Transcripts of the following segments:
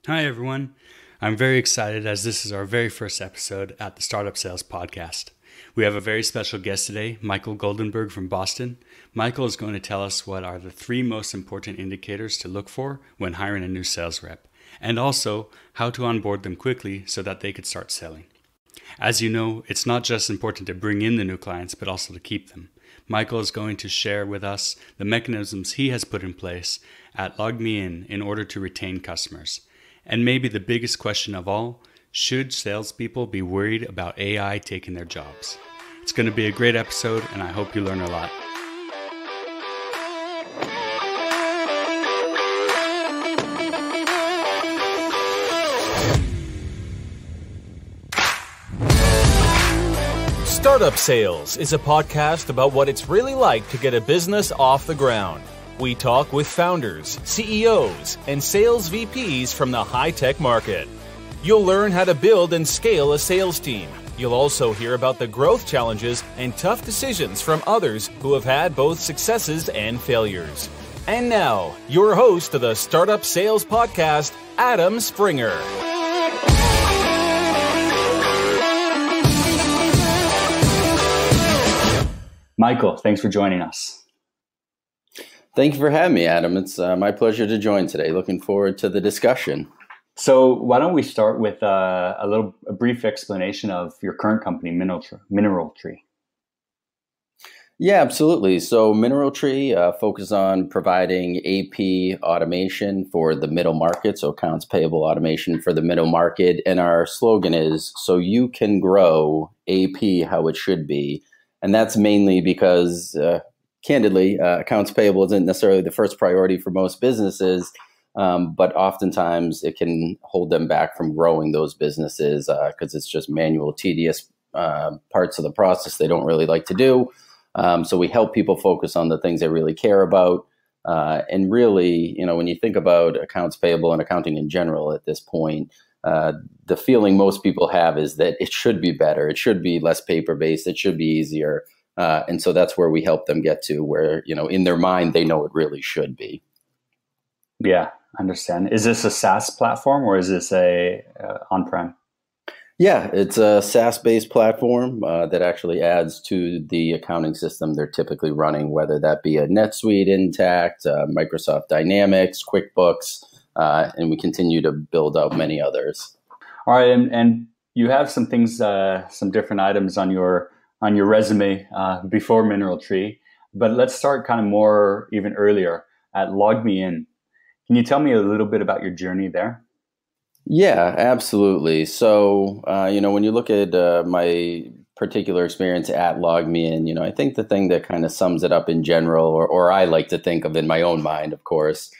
Hi, everyone. I'm very excited as this is our very first episode at the Startup Sales Podcast. We have a very special guest today, Michael Goldenberg from Boston. Michael is going to tell us what are the three most important indicators to look for when hiring a new sales rep, and also how to onboard them quickly so that they could start selling. As you know, it's not just important to bring in the new clients, but also to keep them. Michael is going to share with us the mechanisms he has put in place at LogMeIn in order to retain customers. And maybe the biggest question of all, should salespeople be worried about AI taking their jobs? It's going to be a great episode, and I hope you learn a lot. Startup Sales is a podcast about what it's really like to get a business off the ground. We talk with founders, CEOs, and sales VPs from the high-tech market. You'll learn how to build and scale a sales team. You'll also hear about the growth challenges and tough decisions from others who have had both successes and failures. And now, your host of the Startup Sales Podcast, Adam Springer. Michael, thanks for joining us. Thank you for having me, Adam. It's my pleasure to join today. Looking forward to the discussion. So why don't we start with a brief explanation of your current company, Mineral Tree? Yeah, absolutely. So Mineral Tree focuses on providing AP automation for the middle market, so accounts payable automation for the middle market. And our slogan is, so you can grow AP how it should be. And that's mainly because candidly, accounts payable isn't necessarily the first priority for most businesses, but oftentimes it can hold them back from growing those businesses because it's just manual, tedious parts of the process they don't really like to do. So we help people focus on the things they really care about. And really, when you think about accounts payable and accounting in general at this point, the feeling most people have is that it should be better. It should be less paper-based. It should be easier. And so that's where we help them get to where, in their mind, they know it really should be. Yeah, I understand. Is this a SaaS platform or is this a on-prem? Yeah, it's a SaaS-based platform that actually adds to the accounting system they're typically running, whether that be a NetSuite, Intact, Microsoft Dynamics, QuickBooks, and we continue to build out many others. All right, and you have some things, some different items on your resume before Mineral Tree, but let's start kind of more even earlier at LogMeIn. Can you tell me a little bit about your journey there? Yeah, absolutely. So, when you look at my particular experience at LogMeIn, I think the thing that kind of sums it up in general, or I like to think of in my own mind, of course,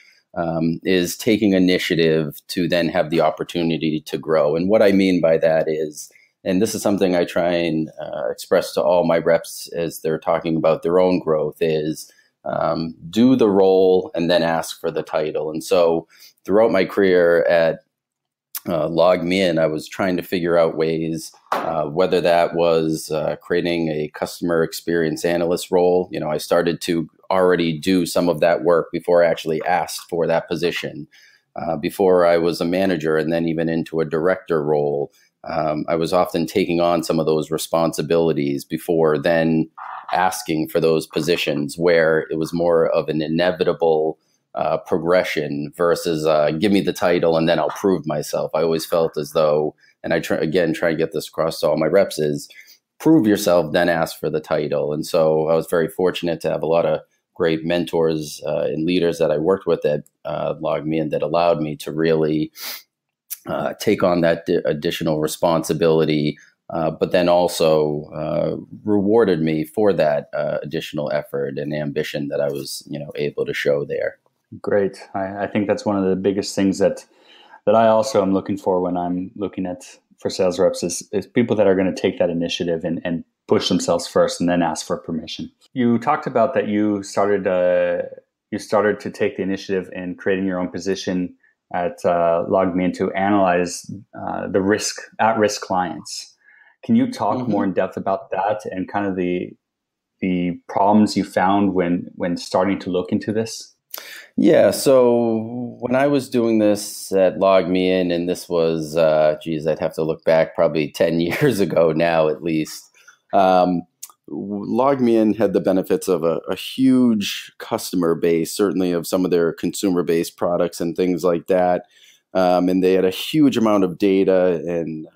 is taking initiative to then have the opportunity to grow. And what I mean by that is, and this is something I try and express to all my reps as they're talking about their own growth, is do the role and then ask for the title. And so throughout my career at LogMeIn, I was trying to figure out ways, whether that was creating a customer experience analyst role. I started to already do some of that work before I actually asked for that position. Before I was a manager and then even into a director role, I was often taking on some of those responsibilities before then asking for those positions, where it was more of an inevitable progression versus give me the title and then I'll prove myself. I always felt as though, and I try and get this across to all my reps, is prove yourself, then ask for the title. And so I was very fortunate to have a lot of great mentors and leaders that I worked with at LogMeIn that allowed me to really take on that additional responsibility, but then also rewarded me for that additional effort and ambition that I was, able to show there. Great. I think that's one of the biggest things that I also am looking for when I'm looking for sales reps is people that are going to take that initiative and push themselves first and then ask for permission. You talked about that you started to take the initiative in creating your own position at LogMeIn to analyze the at-risk clients. Can you talk more in depth about that and kind of the problems you found when starting to look into this? Yeah, so when I was doing this at LogMeIn, and this was, I'd have to look back probably 10 years ago now at least. Um, LogMeIn had the benefits of a huge customer base, certainly of some of their consumer-based products and things like that. And they had a huge amount of data and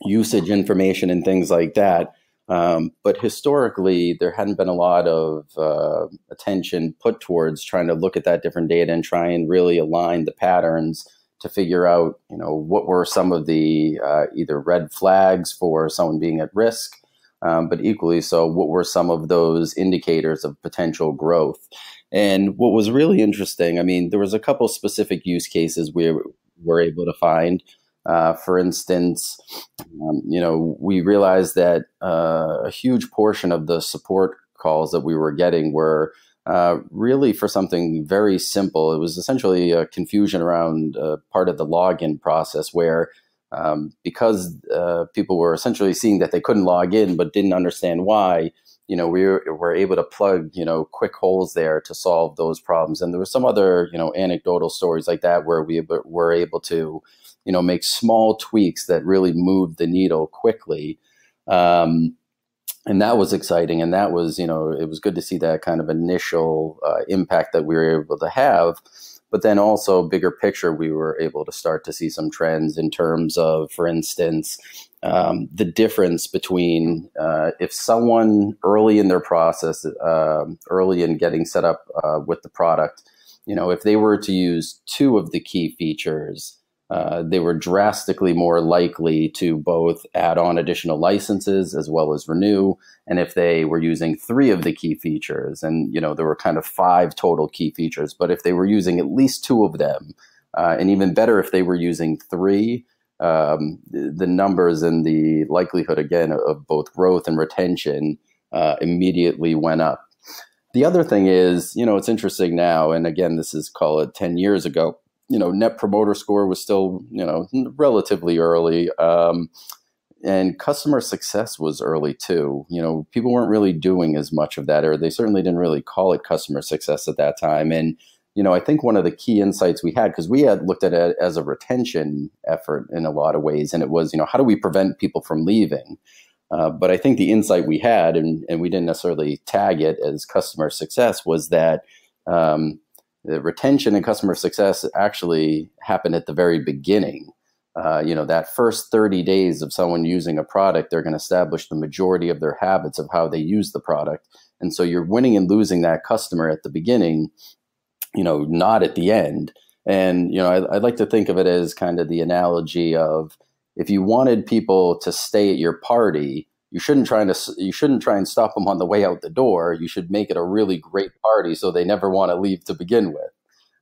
usage information and things like that. But historically, there hadn't been a lot of attention put towards trying to look at that different data and try and really align the patterns to figure out, what were some of the either red flags for someone being at risk, but equally so, what were some of those indicators of potential growth? And what was really interesting, I mean, there was a couple specific use cases we were able to find. For instance, we realized that a huge portion of the support calls that we were getting were really for something very simple. It was essentially a confusion around part of the login process where because people were essentially seeing that they couldn't log in but didn't understand why, we were able to plug, quick holes there to solve those problems. And there were some other, anecdotal stories like that where we were able to make small tweaks that really moved the needle quickly. And that was exciting. And that was, it was good to see that kind of initial impact that we were able to have. But then also bigger picture, we were able to start to see some trends in terms of, for instance, the difference between if someone early in their process, early in getting set up with the product, if they were to use two of the key features, they were drastically more likely to both add on additional licenses as well as renew. And if they were using three of the key features, and there were kind of 5 total key features, but if they were using at least 2 of them, and even better if they were using 3, the numbers and the likelihood again of both growth and retention immediately went up. The other thing is, it's interesting now, and again, this is call it 10 years ago. Net Promoter Score was still, relatively early. And customer success was early too. People weren't really doing as much of that, or they certainly didn't really call it customer success at that time. And, I think one of the key insights we had, because we had looked at it as a retention effort in a lot of ways, and it was, how do we prevent people from leaving? But I think the insight we had, and we didn't necessarily tag it as customer success, was that the retention and customer success actually happened at the very beginning. That first 30 days of someone using a product, they're going to establish the majority of their habits of how they use the product. And so you're winning and losing that customer at the beginning, not at the end. And, I'd like to think of it as kind of the analogy of if you wanted people to stay at your party, you shouldn't try and stop them on the way out the door. You should make it a really great party so they never want to leave to begin with.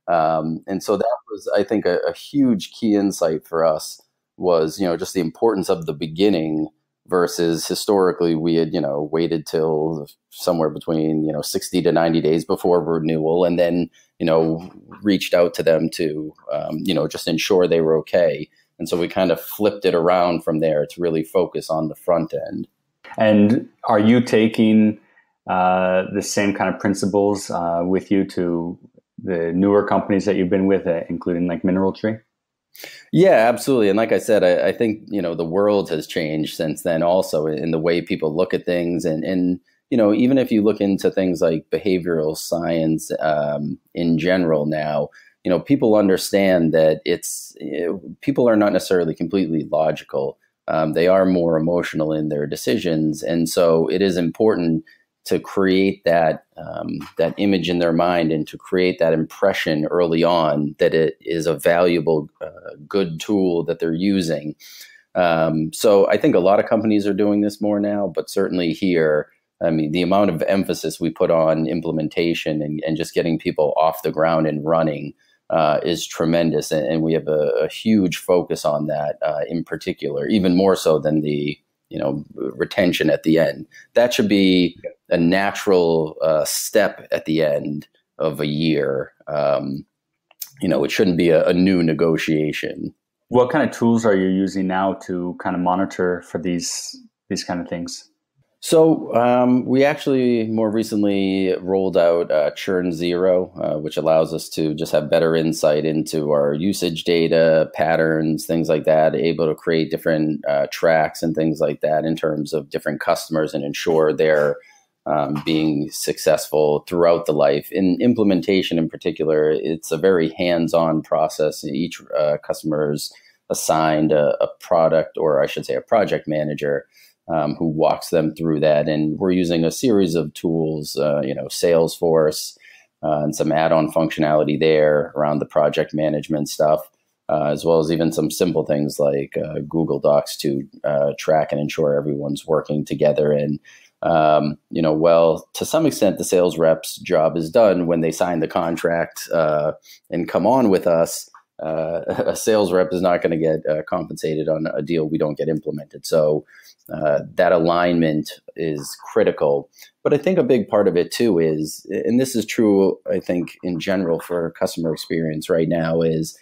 And so that was, I think, a huge key insight for us was, just the importance of the beginning versus historically we had, waited till somewhere between, 60 to 90 days before renewal and then, reached out to them to, just ensure they were okay. And so we kind of flipped it around from there to really focus on the front end. And are you taking the same kind of principles with you to the newer companies that you've been with, including like Mineral Tree? Yeah, absolutely. And like I said, I think, the world has changed since then also in the way people look at things. And even if you look into things like behavioral science in general now, people understand that people are not necessarily completely logical. They are more emotional in their decisions. And so it is important to create that image in their mind and to create that impression early on that it is a valuable, good tool that they're using. So I think a lot of companies are doing this more now, but certainly here, I mean, the amount of emphasis we put on implementation and just getting people off the ground and running is tremendous. And we have a huge focus on that in particular, even more so than the retention at the end. That should be a natural step at the end of a year. It shouldn't be a new negotiation. What kind of tools are you using now to kind of monitor for these kind of things? So we actually more recently rolled out Churn Zero, which allows us to just have better insight into our usage data, patterns, things like that, able to create different tracks and things like that in terms of different customers and ensure they're being successful throughout the life. In implementation in particular, it's a very hands-on process. Each customer is assigned a product, or I should say a project manager, who walks them through that. And we're using a series of tools, Salesforce, and some add-on functionality there around the project management stuff, as well as even some simple things like Google Docs to track and ensure everyone's working together. And, to some extent, the sales rep's job is done when they sign the contract and come on with us. A sales rep is not going to get compensated on a deal we don't get implemented. So that alignment is critical. But I think a big part of it too is, and this is true, I think, in general for customer experience right now, is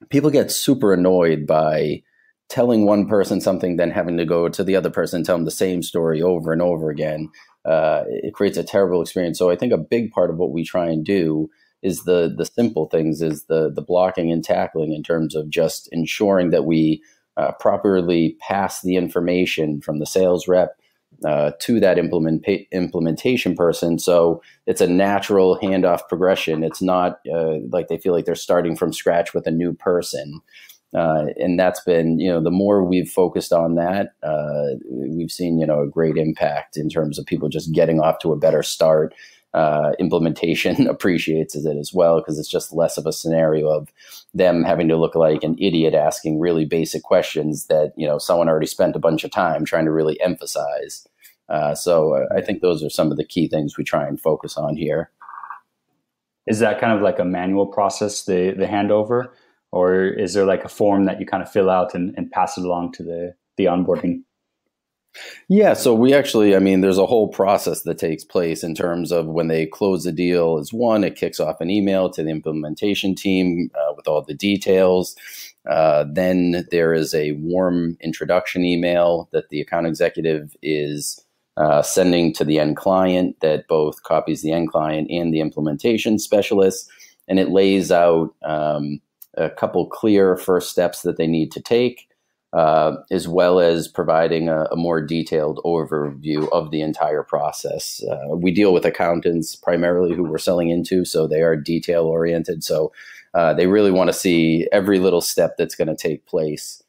people get super annoyed by telling one person something, then having to go to the other person and tell them the same story over and over again. It creates a terrible experience. So I think a big part of what we try and do is the simple things, is the blocking and tackling in terms of just ensuring that we properly pass the information from the sales rep to that implementation person. So it's a natural handoff progression. It's not like they feel like they're starting from scratch with a new person. And that's been, the more we've focused on that, we've seen, a great impact in terms of people just getting off to a better start. Implementation appreciates it as well, because it's just less of a scenario of them having to look like an idiot asking really basic questions that, someone already spent a bunch of time trying to really emphasize. So I think those are some of the key things we try and focus on here. Is that kind of like a manual process, the handover, or is there like a form that you kind of fill out and pass it along to the onboarding? Yeah, so we actually, there's a whole process that takes place in terms of when they close the deal. Is one, it kicks off an email to the implementation team with all the details. Then there is a warm introduction email that the account executive is sending to the end client, that both copies the end client and the implementation specialist. And it lays out a couple clear first steps that they need to take, as well as providing a more detailed overview of the entire process. We deal with accountants primarily who we're selling into, so they are detail oriented. So they really want to see every little step that's going to take place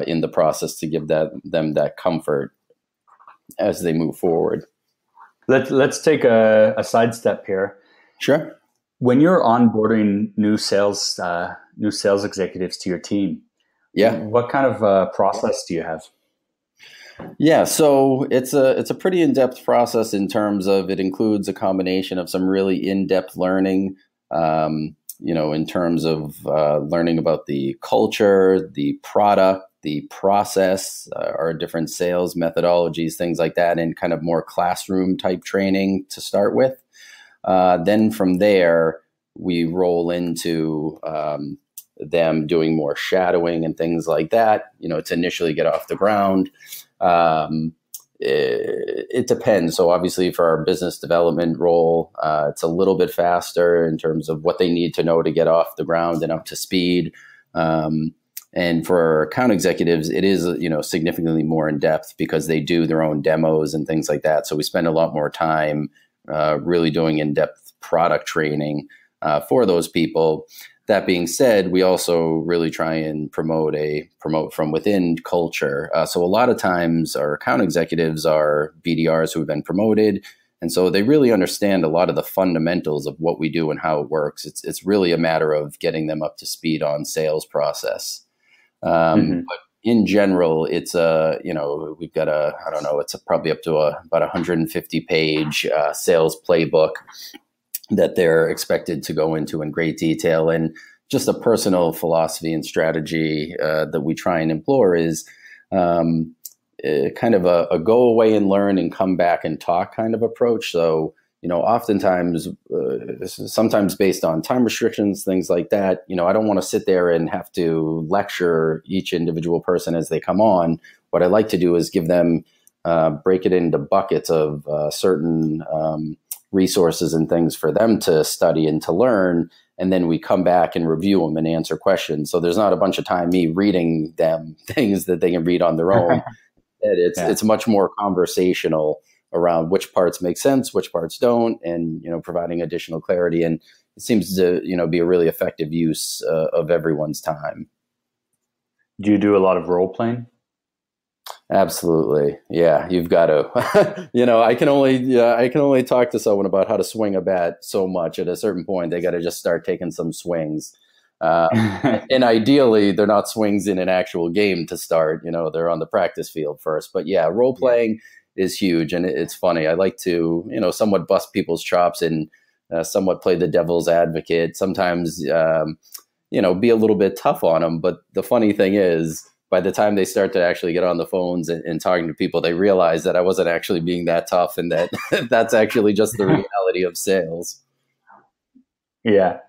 in the process to give them that comfort as they move forward. Let's take a sidestep here. Sure. When you're onboarding new sales executives to your team, what kind of process do you have? Yeah, so it's a pretty in-depth process in terms of, it includes a combination of some really in-depth learning, in terms of learning about the culture, the product, the process, our different sales methodologies, things like that, and kind of more classroom type training to start with. Then from there, we roll into them doing more shadowing and things like that, to initially get off the ground. It depends. So obviously for our business development role, it's a little bit faster in terms of what they need to know to get off the ground and up to speed. And for our account executives, it is, significantly more in depth because they do their own demos and things like that. So we spend a lot more time really doing in-depth product training for those people. That being said, we also really try and promote from within culture. So a lot of times our account executives are BDRs who have been promoted. And so they really understand a lot of the fundamentals of what we do and how it works. It's really a matter of getting them up to speed on sales process. But in general, it's we've got it's probably up to about 150 page sales playbook that they're expected to go into in great detail. And just a personal philosophy and strategy that we try and employ is kind of a go away and learn and come back and talk kind of approach. So, oftentimes, sometimes based on time restrictions, things like that, I don't want to sit there and have to lecture each individual person as they come on. What I like to do is give them break it into buckets of certain resources and things for them to study and to learn. And then we come back and review them and answer questions. So there's not a bunch of time me reading them things that they can read on their own. It's much more conversational around which parts make sense, which parts don't, and, providing additional clarity. And it seems to, be a really effective use of everyone's time. Do you do a lot of role playing? Absolutely. Yeah, you've got to. I can only talk to someone about how to swing a bat so much. At a certain point, they got to just start taking some swings. And ideally, they're not swings in an actual game to start. They're on the practice field first. But yeah, role playing is huge, and it's funny. I like to, somewhat bust people's chops and somewhat play the devil's advocate. Sometimes, be a little bit tough on them. But the funny thing is, by the time they start to actually get on the phones and talking to people, they realize that I wasn't actually being that tough, and that that's actually just the reality of sales. Yeah.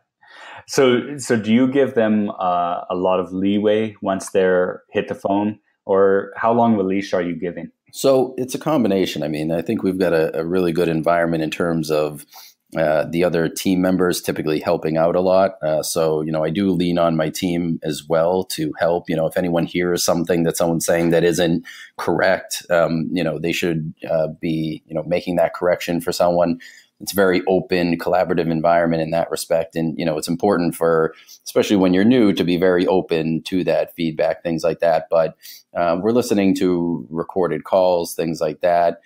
So do you give them a lot of leeway once they're hit the phone, or how long of a leash are you giving? So it's a combination. I mean, I think we've got a really good environment in terms of the other team members typically helping out a lot. So, I do lean on my team as well to help. If anyone hears something that someone's saying that isn't correct, they should be, making that correction for someone. It's a very open, collaborative environment in that respect. And, it's important for, especially when you're new, to be very open to that feedback, things like that. But we're listening to recorded calls, things like that.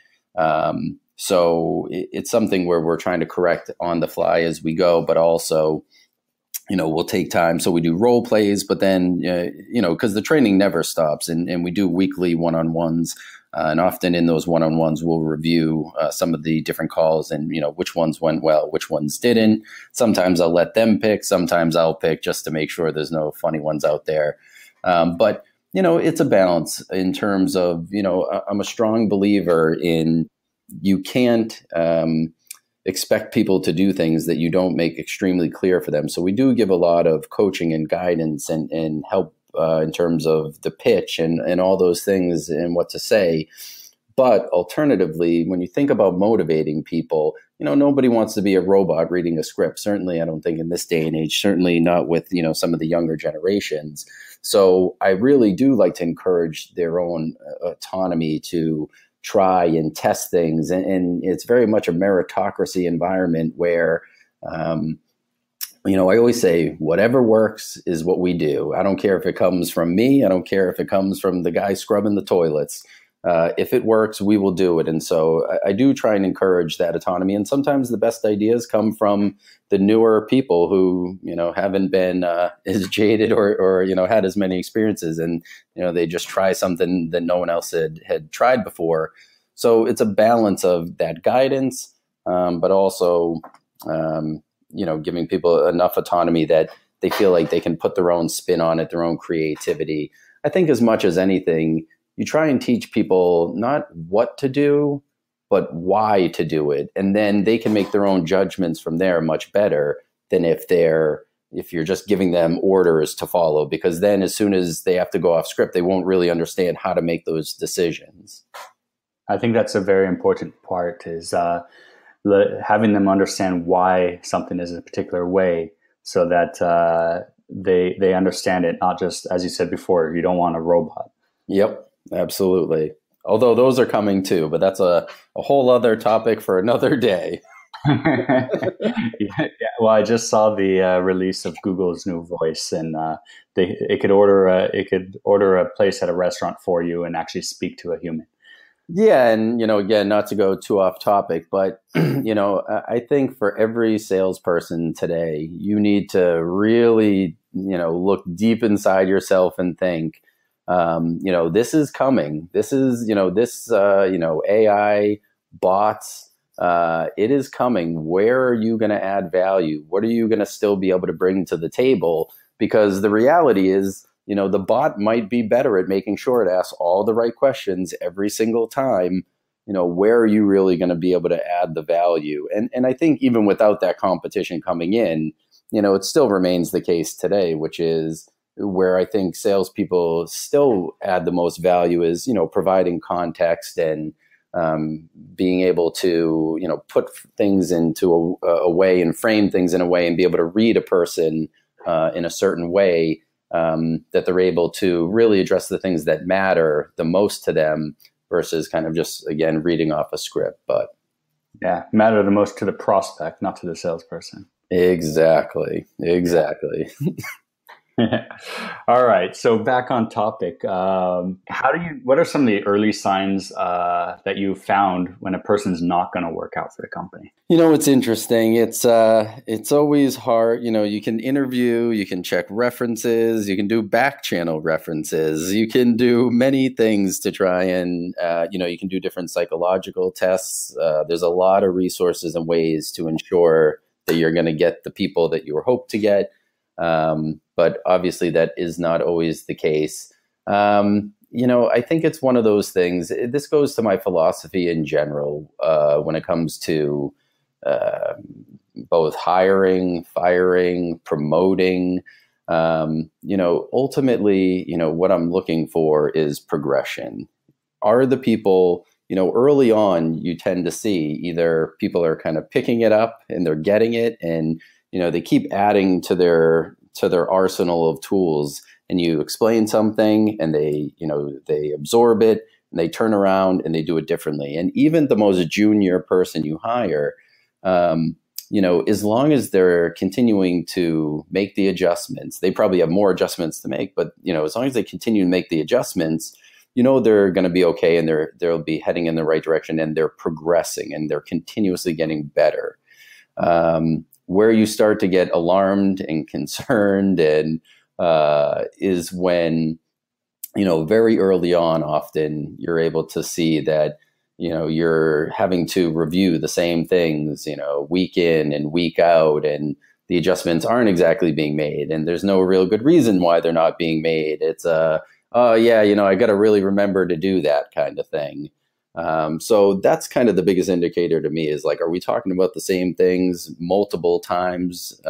So it's something where we're trying to correct on the fly as we go, but also, we'll take time. So we do role plays, but then, because the training never stops, and we do weekly one-on-ones. And often in those one-on-ones, we'll review some of the different calls and, which ones went well, which ones didn't. Sometimes I'll let them pick. Sometimes I'll pick just to make sure there's no funny ones out there. But, it's a balance in terms of, I'm a strong believer in, you can't expect people to do things that you don't make extremely clear for them. So we do give a lot of coaching and guidance and help in terms of the pitch and all those things and what to say. But alternatively, when you think about motivating people, nobody wants to be a robot reading a script. Certainly, I don't think in this day and age, certainly not with, some of the younger generations. So I really do like to encourage their own autonomy to try and test things. And it's very much a meritocracy environment where, I always say, whatever works is what we do. I don't care if it comes from me. I don't care if it comes from the guy scrubbing the toilets. If it works, we will do it. And so I do try and encourage that autonomy. And sometimes the best ideas come from the newer people who, haven't been as jaded or had as many experiences. And, they just try something that no one else had tried before. So it's a balance of that guidance, but also, giving people enough autonomy that they feel like they can put their own spin on it, their own creativity. I think as much as anything, you try and teach people not what to do, but why to do it. And then they can make their own judgments from there much better than if you're just giving them orders to follow, because then as soon as they have to go off script, they won't really understand how to make those decisions. I think that's a very important part, is having them understand why something is a particular way, so that they understand it, not just, as you said before, you don't want a robot. Yep, absolutely. Although those are coming too, but that's a whole other topic for another day. Yeah. Well, I just saw the release of Google's new voice, and it could order a place at a restaurant for you and actually speak to a human. Yeah. And, again, not to go too off topic, but, I think for every salesperson today, you need to really, look deep inside yourself and think, this is coming. This is, AI, bots, it is coming. Where are you going to add value? What are you going to still be able to bring to the table? Because the reality is, the bot might be better at making sure it asks all the right questions every single time. Where are you really going to be able to add the value? And I think even without that competition coming in, it still remains the case today, which is, where I think salespeople still add the most value is, providing context and being able to, put things into a way and frame things in a way and be able to read a person in a certain way that they're able to really address the things that matter the most to them versus kind of just, again, reading off a script. But yeah, matter the most to the prospect, not to the salesperson. Exactly. All right. So back on topic, what are some of the early signs that you found when a person's not going to work out for the company? It's interesting. It's always hard. You can interview, you can check references, you can do back channel references, you can do many things to try and, you can do different psychological tests. There's a lot of resources and ways to ensure that you're going to get the people that you hope to get. But obviously that is not always the case. I think it's one of those things. This goes to my philosophy in general when it comes to both hiring, firing, promoting. Ultimately, what I'm looking for is progression. Are the people, early on, you tend to see either people are kind of picking it up and they're getting it, and they keep adding to their arsenal of tools, and you explain something and they absorb it and they turn around and they do it differently. And even the most junior person you hire, as long as they're continuing to make the adjustments, they probably have more adjustments to make, but as long as they continue to make the adjustments, they're going to be okay, and they'll be heading in the right direction, and they're progressing and they're continuously getting better. Where you start to get alarmed and concerned and is when, very early on, often you're able to see that, you're having to review the same things, week in and week out, and the adjustments aren't exactly being made, and there's no real good reason why they're not being made. It's I got to really remember to do that kind of thing. So that's kind of the biggest indicator to me is like, are we talking about the same things multiple times?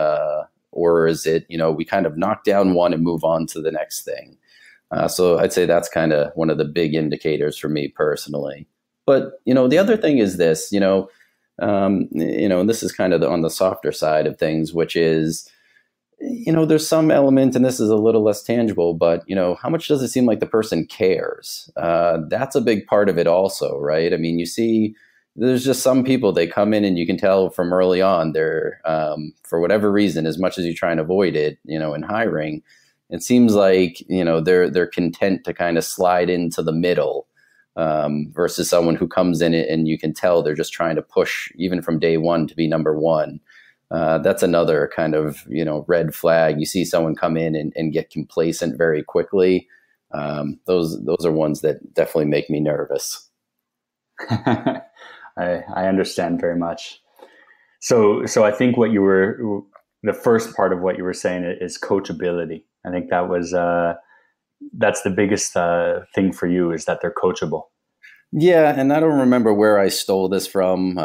Or is it, we kind of knock down one and move on to the next thing? So I'd say that's kind of one of the big indicators for me personally. But, the other thing is this, and this is kind of on the softer side of things, which is, there's some element, and this is a little less tangible, but, how much does it seem like the person cares? That's a big part of it also, right? I mean, you see, there's just some people, they come in and you can tell from early on, they're, for whatever reason, as much as you try and avoid it, in hiring, it seems like, they're content to kind of slide into the middle, versus someone who comes in and you can tell they're just trying to push even from day one to be number one. That's another kind of, red flag. You see someone come in and get complacent very quickly. Those are ones that definitely make me nervous. I understand very much. So I think the first part of what you were saying is coachability. I think that's the biggest thing for you, is that they're coachable. Yeah, and I don't remember where I stole this from,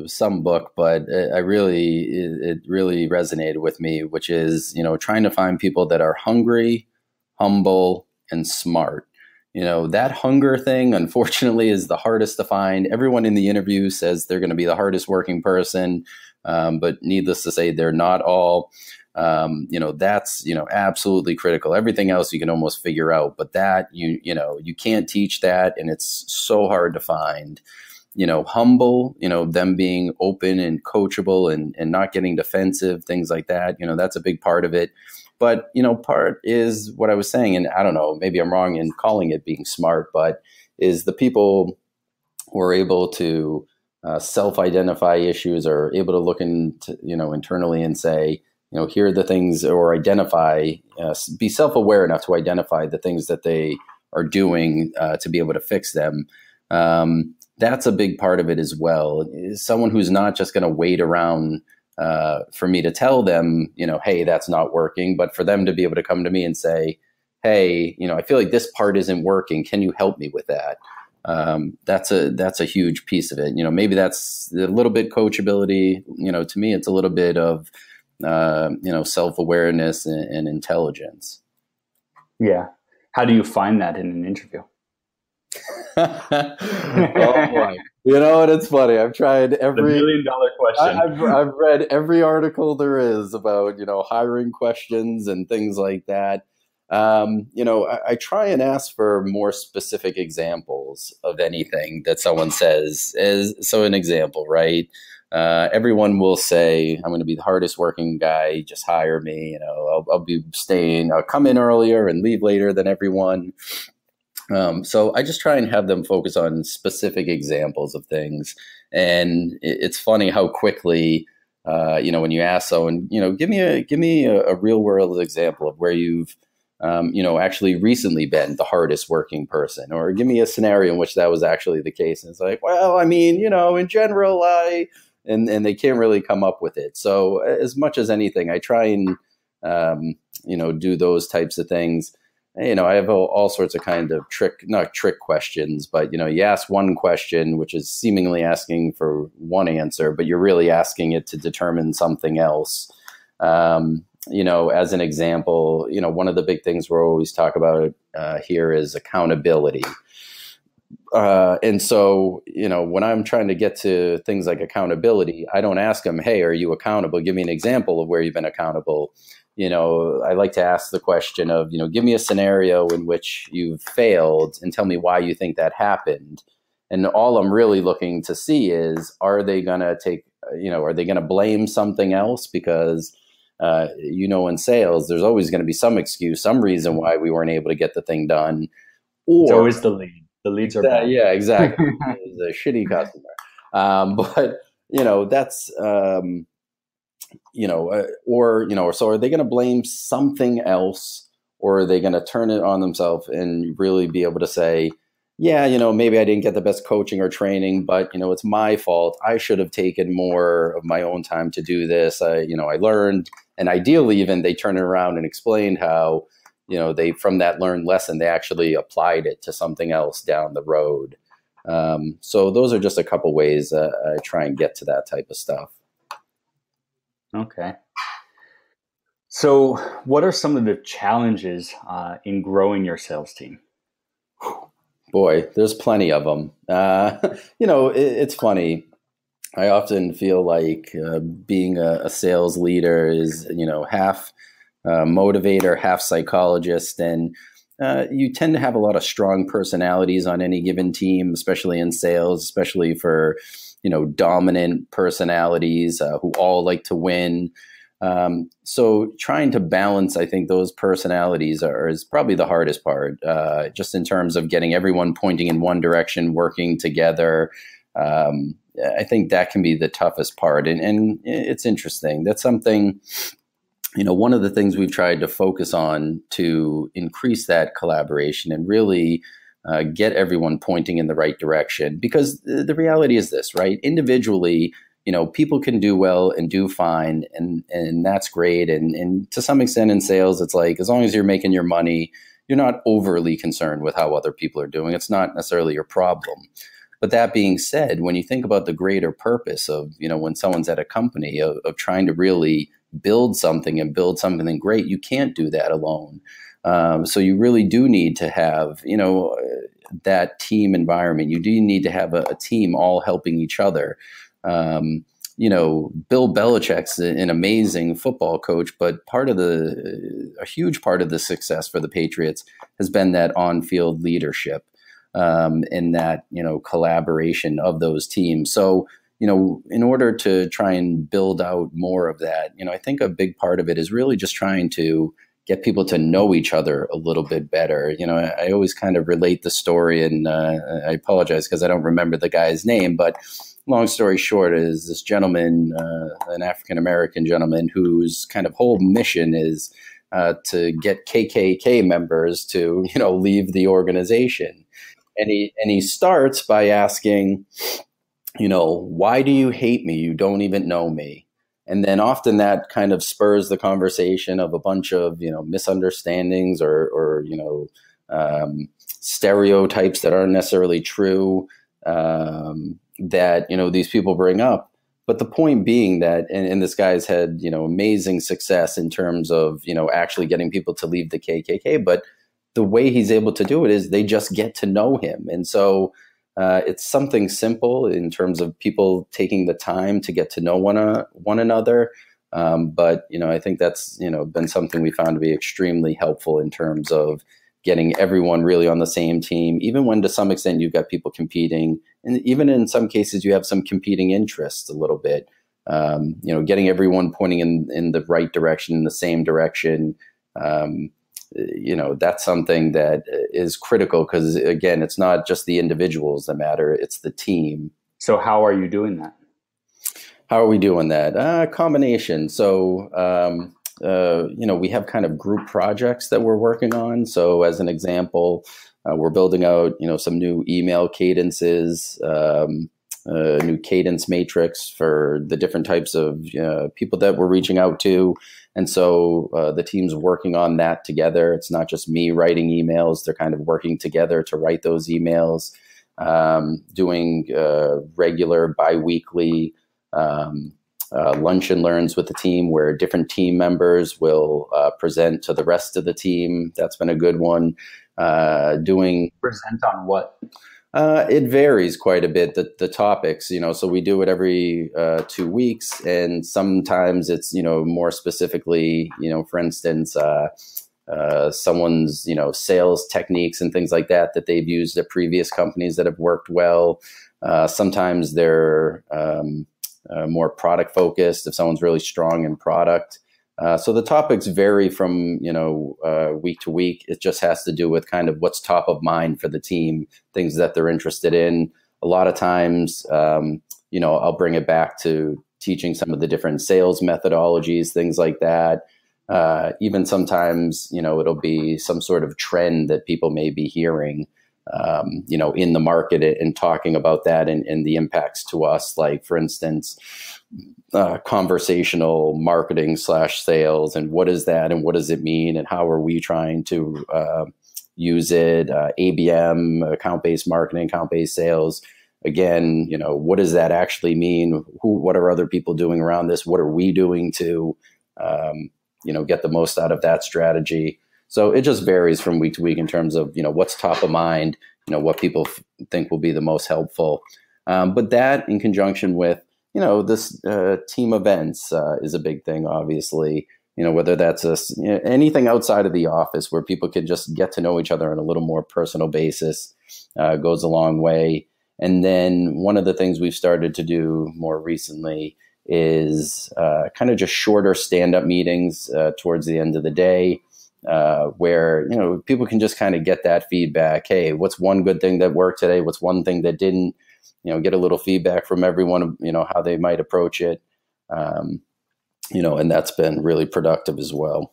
some book, but it really resonated with me, which is, trying to find people that are hungry, humble, and smart. That hunger thing, unfortunately, is the hardest to find. Everyone in the interview says they're going to be the hardest working person, but needless to say, they're not all. That's, absolutely critical. Everything else you can almost figure out, but that you can't teach that. And it's so hard to find, humble, them being open and coachable and not getting defensive, things like that. That's a big part of it. But, part is what I was saying, and I don't know, maybe I'm wrong in calling it being smart, but is the people who are able to self-identify issues, or able to look into, internally and say, here are the things, or identify, be self-aware enough to identify the things that they are doing to be able to fix them. That's a big part of it as well. Someone who's not just going to wait around for me to tell them, hey, that's not working, but for them to be able to come to me and say, hey, I feel like this part isn't working. Can you help me with that? That's a huge piece of it. Maybe that's a little bit coachability. To me, it's a little bit of self-awareness and intelligence. Yeah. How do you find that in an interview? Oh boy. You know what? It's funny. I've tried The every. $1,000,000 question. I've read every article there is about hiring questions and things like that. I try and ask for more specific examples of anything that someone says. So an example, right? Everyone will say, "I'm going to be the hardest working guy. Just hire me. I'll be staying. I'll come in earlier and leave later than everyone." So I just try and have them focus on specific examples of things. And it's funny how quickly, when you ask someone, give me a real world example of where you've, actually recently been the hardest working person, or give me a scenario in which that was actually the case. And it's like, well, I mean, in general, and they can't really come up with it. So as much as anything, I try and, do those types of things. I have all sorts of kind of not trick questions, but, you ask one question, which is seemingly asking for one answer, but you're really asking it to determine something else. As an example, one of the big things we're always talk about here is accountability. And so, when I'm trying to get to things like accountability, I don't ask them, "Hey, are you accountable? Give me an example of where you've been accountable." I like to ask the question of, give me a scenario in which you've failed and tell me why you think that happened. And all I'm really looking to see is, are they going to blame something else? Because, in sales, there's always going to be some excuse, some reason why we weren't able to get the thing done. Or it's always the lead. The leads are bad. Yeah, exactly. It's a shitty customer. But, that's... so are they going to blame something else, or are they going to turn it on themselves and really be able to say, yeah, maybe I didn't get the best coaching or training, but, it's my fault. I should have taken more of my own time to do this. I learned, and ideally even they turn it around and explain how, they, from that learned lesson, they actually applied it to something else down the road. So those are just a couple ways I try and get to that type of stuff. Okay. So what are some of the challenges in growing your sales team? Boy, there's plenty of them. It's funny. I often feel like being a sales leader is, half motivator, half psychologist. And you tend to have a lot of strong personalities on any given team, especially in sales, especially for dominant personalities who all like to win. So trying to balance, I think, those personalities is probably the hardest part, just in terms of getting everyone pointing in one direction, working together. I think that can be the toughest part. And it's interesting. That's something, one of the things we've tried to focus on to increase that collaboration and really get everyone pointing in the right direction. Because the reality is this, right? Individually, people can do well and do fine, and that's great. And to some extent in sales, it's like, as long as you're making your money, you're not overly concerned with how other people are doing. It's not necessarily your problem. But that being said, when you think about the greater purpose of, when someone's at a company of trying to really build something and build something great, you can't do that alone. So you really do need to have, that team environment. You do need to have a team all helping each other. Bill Belichick's an amazing football coach, but a huge part of the success for the Patriots has been that on-field leadership, and that, collaboration of those teams. So, in order to try and build out more of that, I think a big part of it is really just trying to get people to know each other a little bit better. I always kind of relate the story, and I apologize because I don't remember the guy's name, but long story short is this gentleman, an African-American gentleman, whose kind of whole mission is to get KKK members to, leave the organization. And he starts by asking, why do you hate me? You don't even know me. And then often that kind of spurs the conversation of a bunch of, misunderstandings or stereotypes that aren't necessarily true, that, these people bring up. But the point being that, and this guy's had, amazing success in terms of, actually getting people to leave the KKK. But the way he's able to do it is they just get to know him. And so it's something simple in terms of people taking the time to get to know one another. But, I think that's, been something we found to be extremely helpful in terms of getting everyone really on the same team, even when to some extent you've got people competing. And even in some cases, you have some competing interests a little bit, getting everyone pointing in the right direction, in the same direction. That's something that is critical because, again, it's not just the individuals that matter, it's the team. So how are you doing that? How are we doing that? Combination. So, we have kind of group projects that we're working on. So as an example, we're building out, some new email cadences, new cadence matrix for the different types of people that we're reaching out to. And so the team's working on that together. It's not just me writing emails. They're kind of working together to write those emails, doing regular biweekly lunch and learns with the team where different team members will present to the rest of the team. That's been a good one. Present on what? It varies quite a bit, the topics, so we do it every 2 weeks, and sometimes it's, more specifically, for instance, someone's, sales techniques and things like that they've used at previous companies that have worked well. Sometimes they're more product focused if someone's really strong in product. So the topics vary from, week to week. It just has to do with kind of what's top of mind for the team, things that they're interested in. A lot of times, I'll bring it back to teaching some of the different sales methodologies, things like that. Even sometimes, it'll be some sort of trend that people may be hearing, in the market and talking about that and the impacts to us. Like, for instance, conversational marketing / sales, and what is that and what does it mean and how are we trying to use it? ABM, account-based marketing, account-based sales. Again, what does that actually mean? What are other people doing around this? What are we doing to, get the most out of that strategy? So it just varies from week to week in terms of, what's top of mind, what people think will be the most helpful. But that in conjunction with, this team events is a big thing, obviously, whether that's anything outside of the office where people can just get to know each other on a little more personal basis goes a long way. And then one of the things we've started to do more recently is kind of just shorter stand-up meetings towards the end of the day. Where, people can just kind of get that feedback. Hey, what's one good thing that worked today? What's one thing that didn't? Get a little feedback from everyone, how they might approach it. And that's been really productive as well.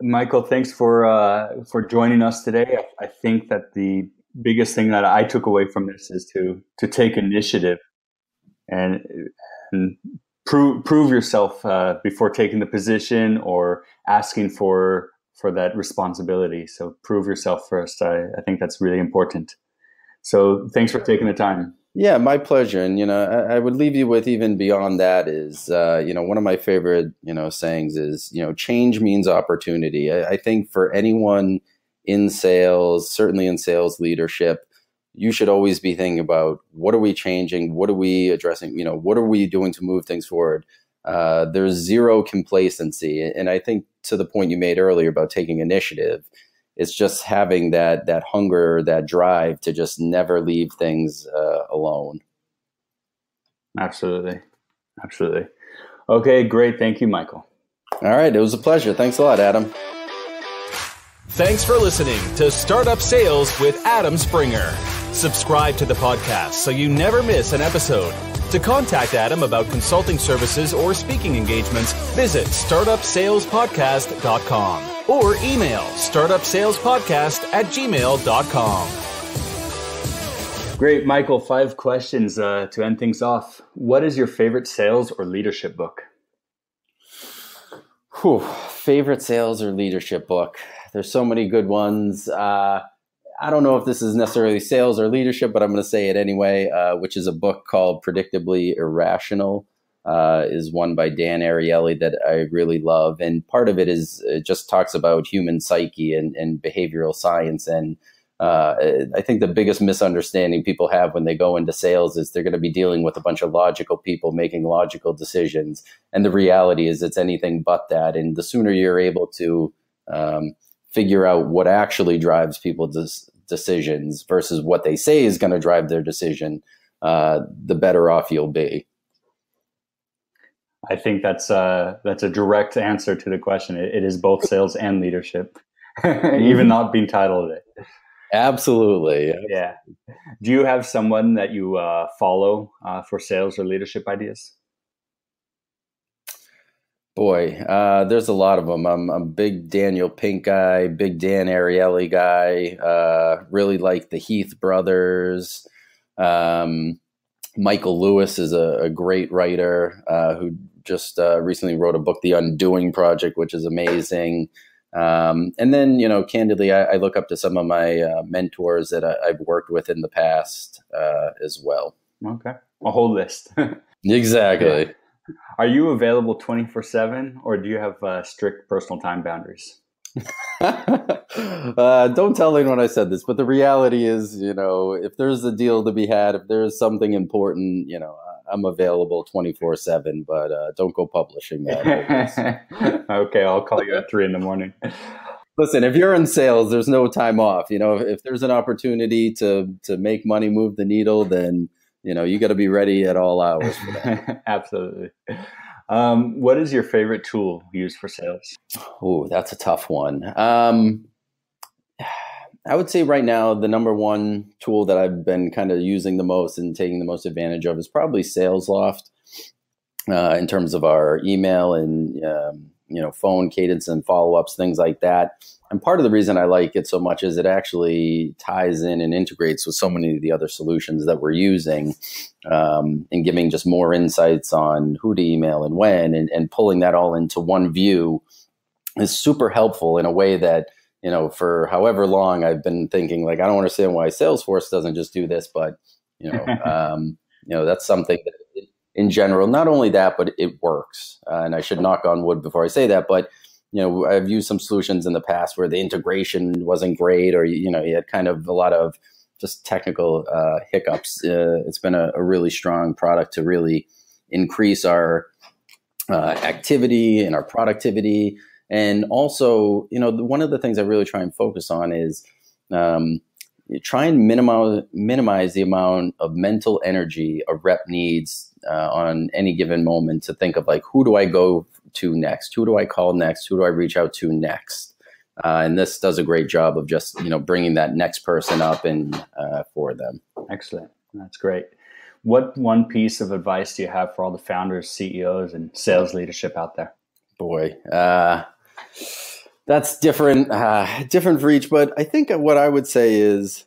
Michael, thanks for joining us today. I think that the biggest thing that I took away from this is to take initiative and prove yourself before taking the position or asking for that responsibility. So prove yourself first. I think that's really important. So thanks for taking the time. Yeah, my pleasure. And, I would leave you with even beyond that is, one of my favorite, sayings is, change means opportunity. I think for anyone in sales, certainly in sales leadership, you should always be thinking about what are we changing? What are we addressing? What are we doing to move things forward? There's zero complacency. And I think to the point you made earlier about taking initiative, it's just having that hunger, that drive to just never leave things alone. Absolutely. Absolutely. Okay, great. Thank you, Michael. All right. It was a pleasure. Thanks a lot, Adam. Thanks for listening to Startup Sales with Adam Springer. Subscribe to the podcast so you never miss an episode. To contact Adam about consulting services or speaking engagements, visit startupsalespodcast.com or email startupsalespodcast@gmail.com. Great, Michael. 5 questions to end things off. What is your favorite sales or leadership book? Favorite sales or leadership book? There's so many good ones. I don't know if this is necessarily sales or leadership, but I'm going to say it anyway, which is a book called Predictably Irrational is one by Dan Ariely that I really love. And part of it is, it just talks about human psyche and behavioral science. And I think the biggest misunderstanding people have when they go into sales is they're going to be dealing with a bunch of logical people making logical decisions. And the reality is it's anything but that. And the sooner you're able to figure out what actually drives people's decisions versus what they say is going to drive their decision, the better off you'll be. I think that's a direct answer to the question. It is both sales and leadership, even not being titled it. Absolutely. Yeah. Do you have someone that you follow for sales or leadership ideas? Boy, there's a lot of them. I'm a big Daniel Pink guy, big Dan Ariely guy. Really like the Heath brothers. Michael Lewis is a great writer who just recently wrote a book, The Undoing Project, which is amazing. And then, candidly, I look up to some of my mentors that I've worked with in the past as well. Okay. A whole list. Exactly. Yeah. Are you available 24/7 or do you have strict personal time boundaries? Don't tell anyone I said this, but the reality is, if there's a deal to be had, if there's something important, I'm available 24/7, but don't go publishing that. Okay, I'll call you at 3 a.m. Listen, if you're in sales, there's no time off. If there's an opportunity to make money, move the needle, then, you got to be ready at all hours for that. Absolutely. What is your favorite tool used for sales? Oh, that's a tough one. I would say right now, the number one tool that I've been kind of using the most and taking the most advantage of is probably SalesLoft in terms of our email and, phone cadence and follow-ups, things like that. And part of the reason I like it so much is it actually ties in and integrates with so many of the other solutions that we're using and giving just more insights on who to email and when, and pulling that all into one view is super helpful in a way that, for however long I've been thinking, like, I don't understand why Salesforce doesn't just do this, but, that's something that in general, not only that, but it works. And I should knock on wood before I say that, but, I've used some solutions in the past where the integration wasn't great, or, you had kind of a lot of just technical hiccups. It's been a really strong product to really increase our activity and our productivity. And also, one of the things I really try and focus on is try and minimize the amount of mental energy a rep needs on any given moment to think of, like, who do I go to next? Who do I call next? Who do I reach out to next? And this does a great job of just, bringing that next person up and for them. Excellent. That's great. What one piece of advice do you have for all the founders, CEOs, and sales leadership out there? Boy, that's different for each. But I think what I would say is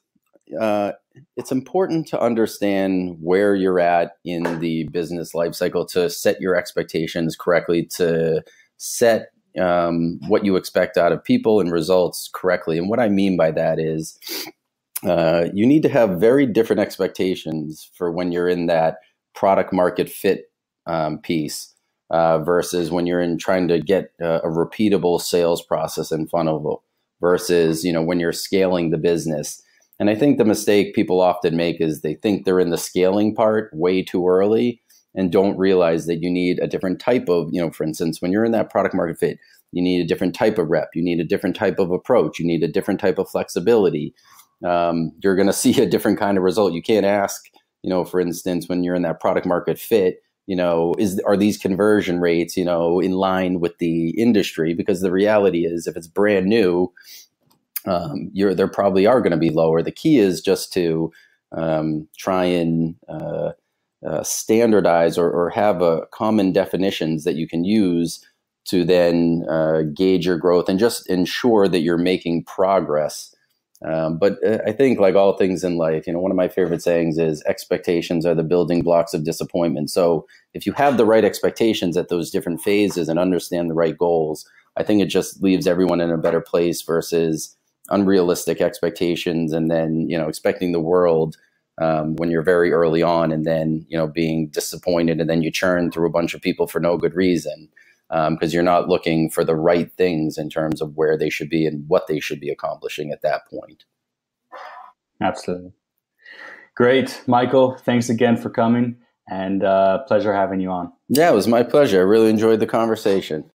it's important to understand where you're at in the business life cycle to set your expectations correctly, to set what you expect out of people and results correctly. And what I mean by that is you need to have very different expectations for when you're in that product market fit piece versus when you're in trying to get a repeatable sales process in funnel versus, when you're scaling the business. And I think the mistake people often make is they think they're in the scaling part way too early and don't realize that you need a different type of, for instance, when you're in that product market fit, you need a different type of rep, you need a different type of approach, you need a different type of flexibility. You're going to see a different kind of result. You can't ask, for instance, when you're in that product market fit, are these conversion rates, in line with the industry? Because the reality is, if it's brand new, there probably are going to be lower. The key is just to try and standardize or have a common definitions that you can use to then gauge your growth and just ensure that you're making progress. But I think, like all things in life, one of my favorite sayings is expectations are the building blocks of disappointment. So if you have the right expectations at those different phases and understand the right goals, I think it just leaves everyone in a better place versus unrealistic expectations and then, expecting the world when you're very early on, and then, being disappointed, and then you churn through a bunch of people for no good reason, because you're not looking for the right things in terms of where they should be and what they should be accomplishing at that point. Absolutely. Great. Michael, thanks again for coming, and pleasure having you on. Yeah, it was my pleasure. I really enjoyed the conversation.